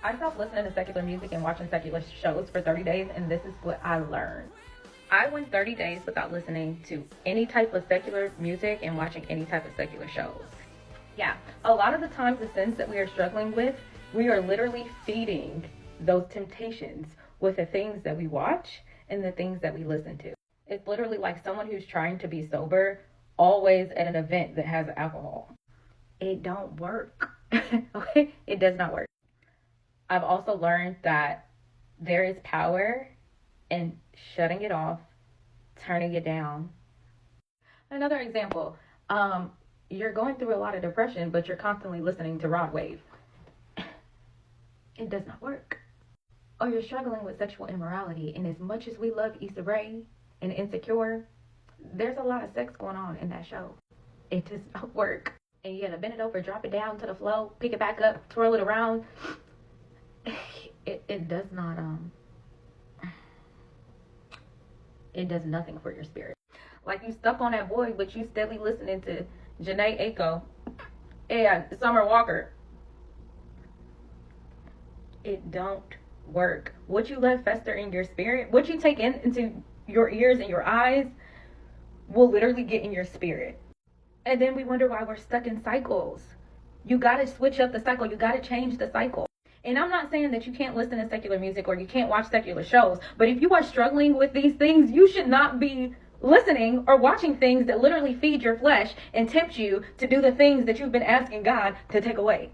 I stopped listening to secular music and watching secular shows for 30 days, and this is what I learned. I went 30 days without listening to any type of secular music and watching any type of secular shows. Yeah, a lot of the times the sins that we are struggling with, we are literally feeding those temptations with the things that we watch and the things that we listen to. It's literally like someone who's trying to be sober always at an event that has alcohol. It don't work. Okay? It does not work. I've also learned that there is power in shutting it off, turning it down. Another example, you're going through a lot of depression, but you're constantly listening to Rod Wave. It does not work. Or you're struggling with sexual immorality, and as much as we love Issa Rae and Insecure, there's a lot of sex going on in that show. It does not work. And you gotta bend it over, drop it down to the flow, pick it back up, twirl it around. It does not, it does nothing for your spirit. Like you stuck on that boy, but you steadily listening to Janae Aiko and Summer Walker. It don't work. What you let fester in your spirit, what you take into your ears and your eyes will literally get in your spirit. And then we wonder why we're stuck in cycles. You got to switch up the cycle. You got to change the cycle. And I'm not saying that you can't listen to secular music or you can't watch secular shows, but if you are struggling with these things, you should not be listening or watching things that literally feed your flesh and tempt you to do the things that you've been asking God to take away.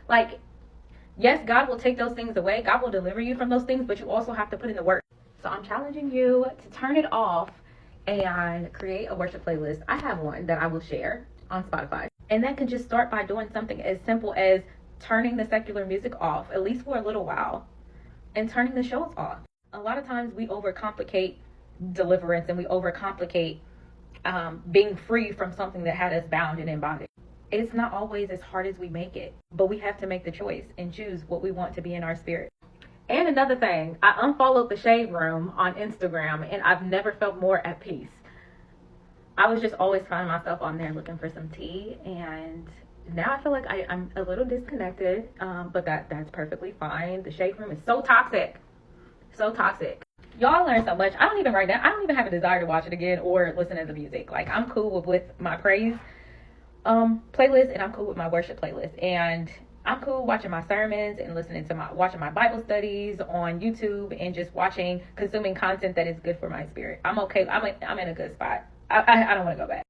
Like, yes, God will take those things away. God will deliver you from those things, but you also have to put in the work. So I'm challenging you to turn it off and create a worship playlist. I have one that I will share on Spotify. And that can just start by doing something as simple as turning the secular music off, at least for a little while, and turning the shows off. A lot of times we overcomplicate deliverance and we overcomplicate being free from something that had us bound and in bondage. It's not always as hard as we make it, but we have to make the choice and choose what we want to be in our spirit. And another thing, I unfollowed the Shade Room on Instagram, and I've never felt more at peace. I was just always finding myself on there looking for some tea, and now I feel like I'm a little disconnected, but that's perfectly fine. The Shade Room is so toxic. So toxic. Y'all learn so much. I don't even have a desire to watch it again or listen to the music. Like, I'm cool with my praise playlist, and I'm cool with my worship playlist, and I'm cool watching my sermons and watching my Bible studies on YouTube and just consuming content that is good for my spirit. I'm okay. I'm in a good spot. I don't want to go back.